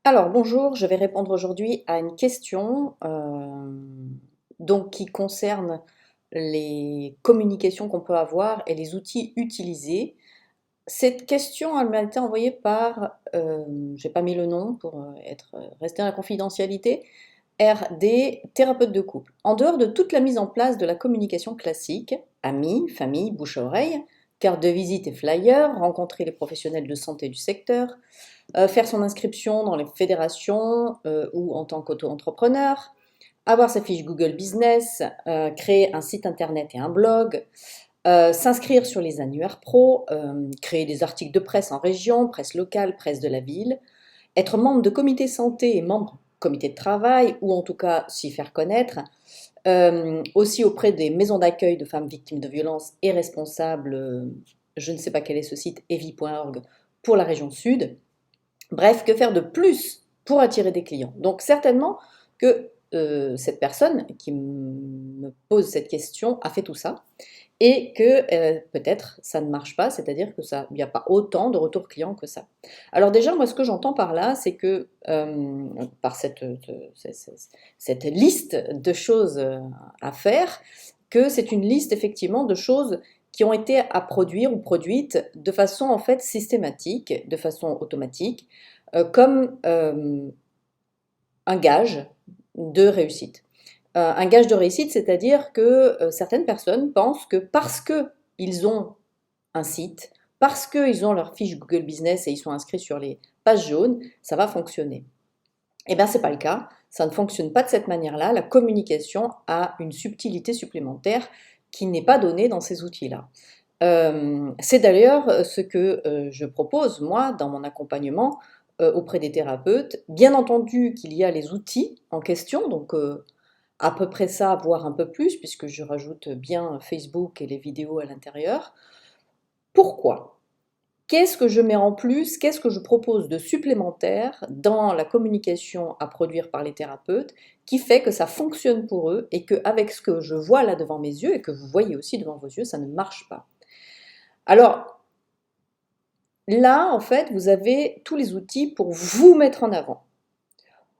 Alors bonjour, je vais répondre aujourd'hui à une question qui concerne les communications qu'on peut avoir et les outils utilisés. Cette question, elle m'a été envoyée par, j'ai pas mis le nom pour rester dans la confidentialité, RD, thérapeute de couple. En dehors de toute la mise en place de la communication classique, amis, famille, bouche à oreille, carte de visite et flyer, rencontrer les professionnels de santé du secteur, faire son inscription dans les fédérations ou en tant qu'auto-entrepreneur, avoir sa fiche Google Business, créer un site internet et un blog, s'inscrire sur les annuaires pro, créer des articles de presse en région, presse locale, presse de la ville, être membre de comité santé et membre comité de travail, ou en tout cas s'y faire connaître, aussi auprès des maisons d'accueil de femmes victimes de violences et responsable, je ne sais pas quel est ce site, evi.org, pour la région sud. Bref, que faire de plus pour attirer des clients? Donc certainement que cette personne qui me pose cette question a fait tout ça et que peut-être ça ne marche pas, c'est-à-dire que ça, il n'y a pas autant de retours clients que ça. Alors déjà, moi, ce que j'entends par là, c'est que par cette liste de choses à faire, que c'est une liste effectivement de choses qui ont été à produire ou produites de façon en fait systématique, de façon automatique, comme un gage de réussite. Un gage de réussite, c'est-à-dire que certaines personnes pensent que parce qu'ils ont un site, parce qu'ils ont leur fiche Google Business et ils sont inscrits sur les pages jaunes, ça va fonctionner. Eh bien, ce n'est pas le cas. Ça ne fonctionne pas de cette manière-là. La communication a une subtilité supplémentaire qui n'est pas donnée dans ces outils-là. C'est d'ailleurs ce que je propose, moi, dans mon accompagnement auprès des thérapeutes. Bien entendu qu'il y a les outils en question, donc à peu près ça, voire un peu plus, puisque je rajoute bien Facebook et les vidéos à l'intérieur. Pourquoi? Qu'est-ce que je mets en plus? Qu'est-ce que je propose de supplémentaire dans la communication à produire par les thérapeutes qui fait que ça fonctionne pour eux et qu'avec ce que je vois là devant mes yeux et que vous voyez aussi devant vos yeux, ça ne marche pas? Alors là, en fait, vous avez tous les outils pour vous mettre en avant,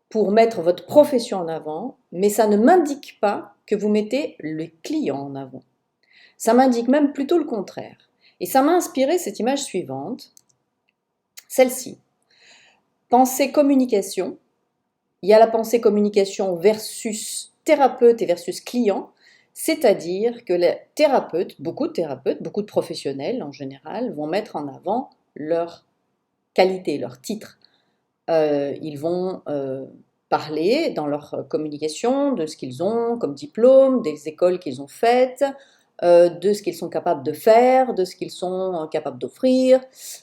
pour mettre votre profession en avant, mais ça ne m'indique pas que vous mettez les clients en avant. Ça m'indique même plutôt le contraire. Et ça m'a inspiré cette image suivante, celle-ci. Pensée communication. Il y a la pensée communication versus thérapeute et versus client, c'est-à-dire que les thérapeutes, beaucoup de professionnels en général, vont mettre en avant leur qualité, leur titre. Ils vont parler dans leur communication de ce qu'ils ont comme diplôme, des écoles qu'ils ont faites, de ce qu'ils sont capables de faire, de ce qu'ils sont capables d'offrir,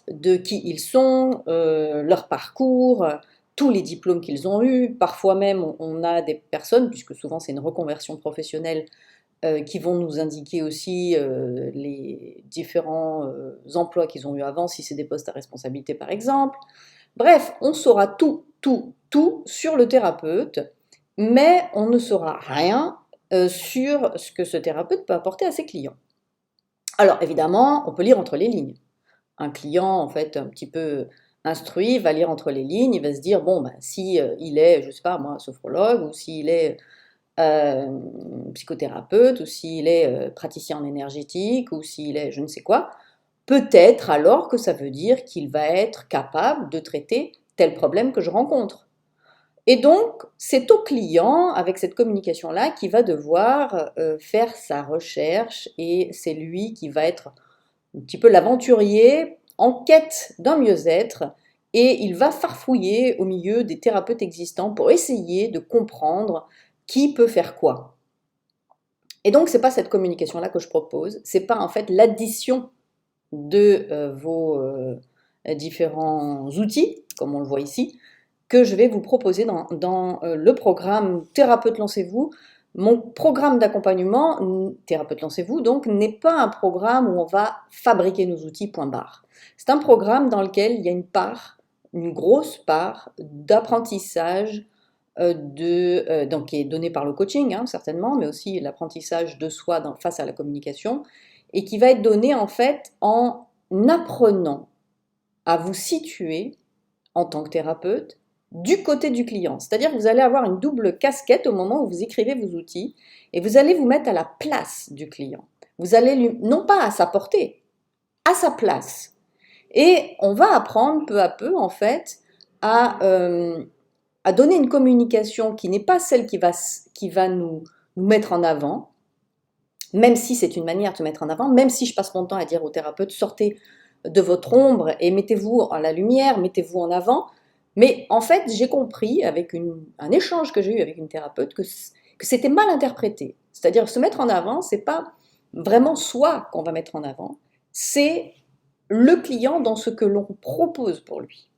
de qui ils sont, leur parcours, tous les diplômes qu'ils ont eus. Parfois même, on a des personnes, puisque souvent c'est une reconversion professionnelle, qui vont nous indiquer aussi les différents emplois qu'ils ont eu avant, si c'est des postes à responsabilité par exemple. Bref, on saura tout sur le thérapeute, mais on ne saura rien sur ce que ce thérapeute peut apporter à ses clients. Alors évidemment, on peut lire entre les lignes. Un client, en fait, un petit peu instruit, va lire entre les lignes, il va se dire, bon, ben, si il est, je sais pas moi, sophrologue, ou s'il est euh, psychothérapeute, ou s'il est praticien en énergétique, ou s'il est je ne sais quoi, peut-être alors que ça veut dire qu'il va être capable de traiter tel problème que je rencontre. Et donc, c'est au client, avec cette communication-là, qui va devoir faire sa recherche et c'est lui qui va être un petit peu l'aventurier en quête d'un mieux-être et il va farfouiller au milieu des thérapeutes existants pour essayer de comprendre qui peut faire quoi. Et donc, c'est pas cette communication-là que je propose, c'est pas en fait l'addition de vos différents outils, comme on le voit ici, que je vais vous proposer dans le programme Thérapeute Lancez-vous. Mon programme d'accompagnement, Thérapeute Lancez-vous, donc, n'est pas un programme où on va fabriquer nos outils, point barre. C'est un programme dans lequel il y a une part, une grosse part d'apprentissage donc, qui est donné par le coaching, hein, certainement, mais aussi l'apprentissage de soi face à la communication, et qui va être donné en fait en apprenant à vous situer en tant que thérapeute du côté du client. C'est-à-dire que vous allez avoir une double casquette au moment où vous écrivez vos outils et vous allez vous mettre à la place du client. Vous allez lui, non pas à sa portée, à sa place. Et on va apprendre peu à peu, en fait, à donner une communication qui n'est pas celle qui va nous mettre en avant, même si c'est une manière de se mettre en avant, même si je passe mon temps à dire au thérapeute, sortez de votre ombre et mettez-vous à la lumière, mettez-vous en avant. Mais en fait, j'ai compris, avec un échange que j'ai eu avec une thérapeute, que c'était mal interprété. C'est-à-dire se mettre en avant, c'est pas vraiment soi qu'on va mettre en avant, c'est le client dans ce que l'on propose pour lui.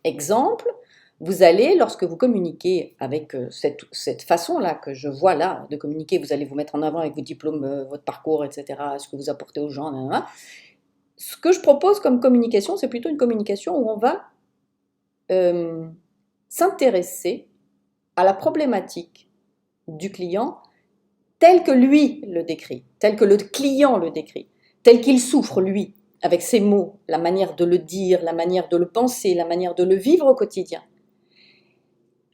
Exemple, vous allez, lorsque vous communiquez avec cette façon-là que je vois là de communiquer, vous allez vous mettre en avant avec vos diplômes, votre parcours, etc., ce que vous apportez aux gens, nanana. Ce que je propose comme communication, c'est plutôt une communication où on va s'intéresser à la problématique du client tel que lui le décrit, tel que le client le décrit, tel qu'il souffre lui, avec ses mots, la manière de le dire, la manière de le penser, la manière de le vivre au quotidien.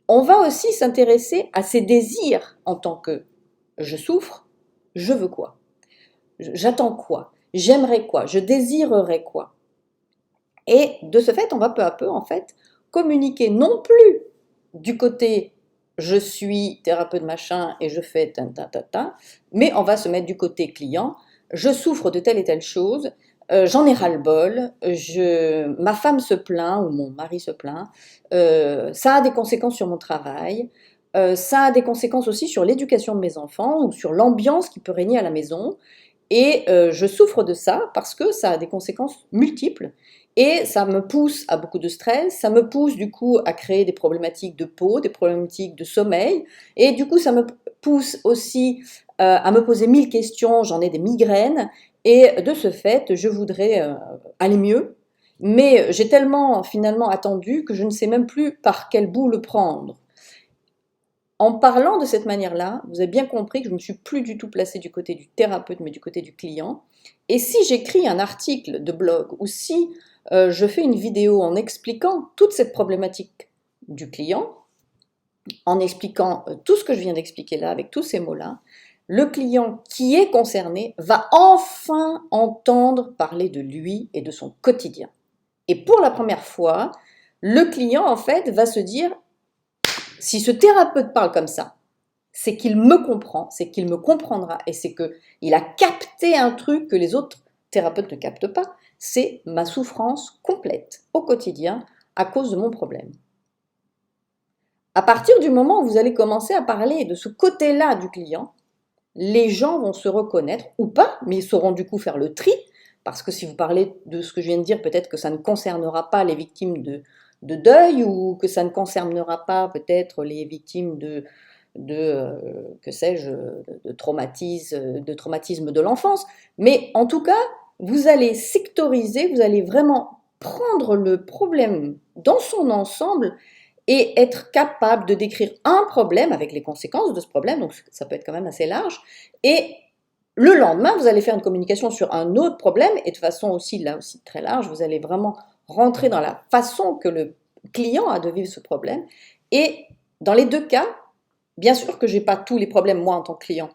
On va aussi s'intéresser à ses désirs en tant que je souffre, je veux quoi, j'attends quoi, j'aimerais quoi, je désirerais quoi. Et de ce fait, on va peu à peu en fait communiquer non plus du côté je suis thérapeute machin et je fais ta, mais on va se mettre du côté client, je souffre de telle et telle chose, j'en ai ras-le-bol, ma femme se plaint ou mon mari se plaint, ça a des conséquences sur mon travail, ça a des conséquences aussi sur l'éducation de mes enfants ou sur l'ambiance qui peut régner à la maison. Et je souffre de ça parce que ça a des conséquences multiples et ça me pousse à beaucoup de stress, ça me pousse du coup à créer des problématiques de peau, des problématiques de sommeil et du coup ça me pousse aussi à me poser 1000 questions, j'en ai des migraines et de ce fait je voudrais aller mieux mais j'ai tellement finalement attendu que je ne sais même plus par quel bout le prendre. En parlant de cette manière-là, vous avez bien compris que je ne me suis plus du tout placée du côté du thérapeute, mais du côté du client. Et si j'écris un article de blog ou si je fais une vidéo en expliquant toute cette problématique du client, en expliquant tout ce que je viens d'expliquer là, avec tous ces mots-là, le client qui est concerné va enfin entendre parler de lui et de son quotidien. Et pour la première fois, le client, en fait, va se dire, si ce thérapeute parle comme ça, c'est qu'il me comprend, c'est qu'il me comprendra et c'est qu'il a capté un truc que les autres thérapeutes ne captent pas, c'est ma souffrance complète au quotidien à cause de mon problème. À partir du moment où vous allez commencer à parler de ce côté-là du client, les gens vont se reconnaître ou pas, mais ils sauront du coup faire le tri, parce que si vous parlez de ce que je viens de dire, peut-être que ça ne concernera pas les victimes de deuil ou que ça ne concernera pas peut-être les victimes que sais-je, de traumatisme de l'enfance. Mais en tout cas, vous allez sectoriser, vous allez vraiment prendre le problème dans son ensemble et être capable de décrire un problème avec les conséquences de ce problème, donc ça peut être quand même assez large, et le lendemain, vous allez faire une communication sur un autre problème, et de façon aussi, là aussi très large, vous allez vraiment rentrer dans la façon que le client a de vivre ce problème, et dans les deux cas, bien sûr que je n'ai pas tous les problèmes moi en tant que client,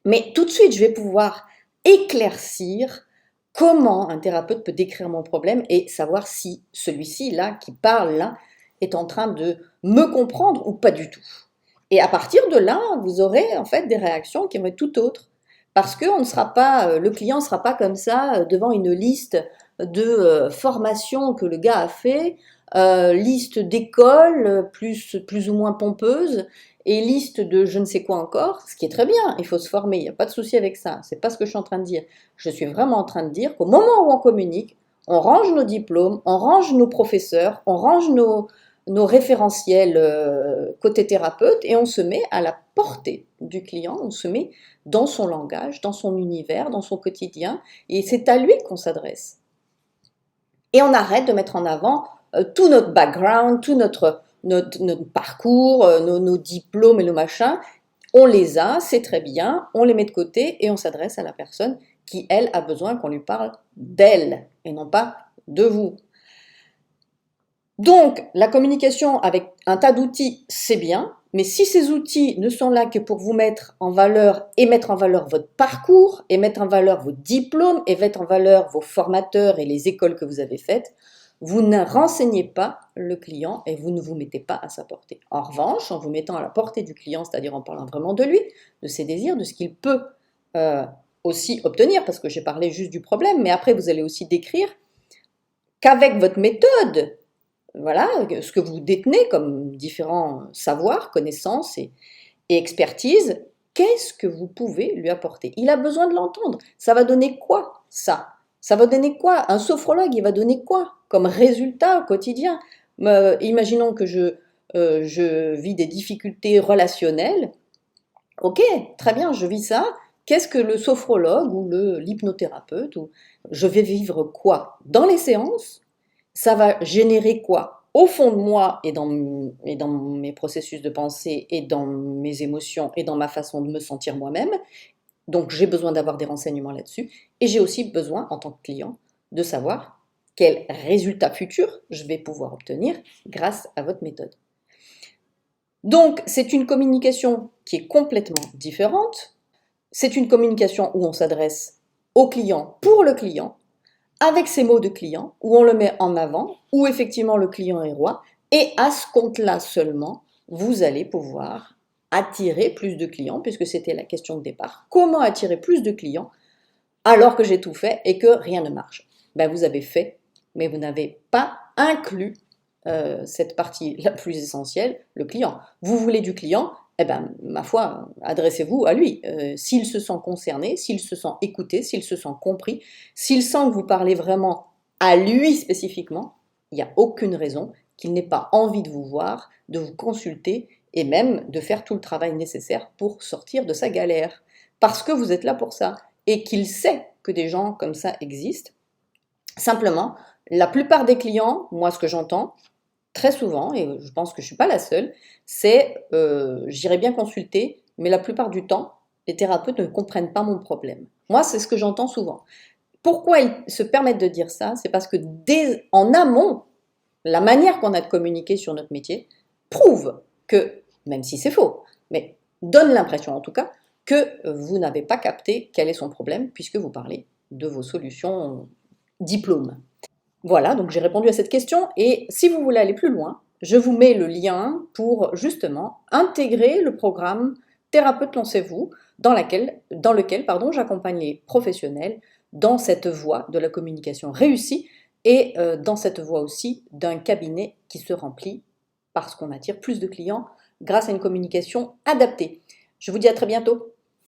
mais tout de suite je vais pouvoir éclaircir comment un thérapeute peut décrire mon problème et savoir si celui-ci là qui parle là est en train de me comprendre ou pas du tout. Et à partir de là, vous aurez en fait des réactions qui vont être tout autres. Parce que le client ne sera pas comme ça devant une liste de formations que le gars a fait, liste d'écoles plus ou moins pompeuses, et liste de je ne sais quoi encore, ce qui est très bien, il faut se former, il n'y a pas de souci avec ça, c'est pas ce que je suis en train de dire. Je suis vraiment en train de dire qu'au moment où on communique, on range nos diplômes, on range nos professeurs, on range nos référentiels côté thérapeute et on se met à la portée du client, on se met dans son langage, dans son univers, dans son quotidien et c'est à lui qu'on s'adresse. Et on arrête de mettre en avant tout notre background, tout notre parcours, nos diplômes et nos machins. On les a, c'est très bien, on les met de côté et on s'adresse à la personne qui, elle, a besoin qu'on lui parle d'elle et non pas de vous. Donc, la communication avec un tas d'outils, c'est bien, mais si ces outils ne sont là que pour vous mettre en valeur et mettre en valeur votre parcours, et mettre en valeur vos diplômes, et mettre en valeur vos formateurs et les écoles que vous avez faites, vous ne renseignez pas le client et vous ne vous mettez pas à sa portée. En revanche, en vous mettant à la portée du client, c'est-à-dire en parlant vraiment de lui, de ses désirs, de ce qu'il peut euh, aussi obtenir, parce que j'ai parlé juste du problème, mais après vous allez aussi décrire qu'avec votre méthode, voilà, ce que vous détenez comme différents savoirs, connaissances et expertise, qu'est-ce que vous pouvez lui apporter? Il a besoin de l'entendre. Ça va donner quoi, ça? Ça va donner quoi? Un sophrologue, il va donner quoi comme résultat au quotidien? Imaginons que je vis des difficultés relationnelles. Ok, très bien, je vis ça. Qu'est-ce que le sophrologue ou l'hypnothérapeute, ou je vais vivre quoi dans les séances? Ça va générer quoi au fond de moi et dans mes processus de pensée et dans mes émotions et dans ma façon de me sentir moi-même. Donc j'ai besoin d'avoir des renseignements là-dessus et j'ai aussi besoin en tant que client de savoir quel résultat futur je vais pouvoir obtenir grâce à votre méthode. Donc c'est une communication qui est complètement différente. C'est une communication où on s'adresse au client pour le client, avec ces mots de client, où on le met en avant, où effectivement le client est roi, et à ce compte-là seulement, vous allez pouvoir attirer plus de clients, puisque c'était la question de départ. Comment attirer plus de clients alors que j'ai tout fait et que rien ne marche? Ben, vous avez fait, mais vous n'avez pas inclus cette partie la plus essentielle, le client. Vous voulez du client, eh ben, ma foi, adressez-vous à lui. S'il se sent concerné, s'il se sent écouté, s'il se sent compris, s'il sent que vous parlez vraiment à lui spécifiquement, il n'y a aucune raison qu'il n'ait pas envie de vous voir, de vous consulter et même de faire tout le travail nécessaire pour sortir de sa galère. Parce que vous êtes là pour ça et qu'il sait que des gens comme ça existent. Simplement, la plupart des clients, moi ce que j'entends, très souvent, et je pense que je ne suis pas la seule, c'est j'irai bien consulter, mais la plupart du temps, les thérapeutes ne comprennent pas mon problème. Moi, c'est ce que j'entends souvent. Pourquoi ils se permettent de dire ça? C'est parce que en amont, la manière qu'on a de communiquer sur notre métier prouve que, même si c'est faux, mais donne l'impression en tout cas, que vous n'avez pas capté quel est son problème, puisque vous parlez de vos solutions diplômes. Voilà, donc j'ai répondu à cette question et si vous voulez aller plus loin, je vous mets le lien pour justement intégrer le programme Thérapeute Lancez-vous dans lequel j'accompagne les professionnels dans cette voie de la communication réussie et dans cette voie aussi d'un cabinet qui se remplit parce qu'on attire plus de clients grâce à une communication adaptée. Je vous dis à très bientôt.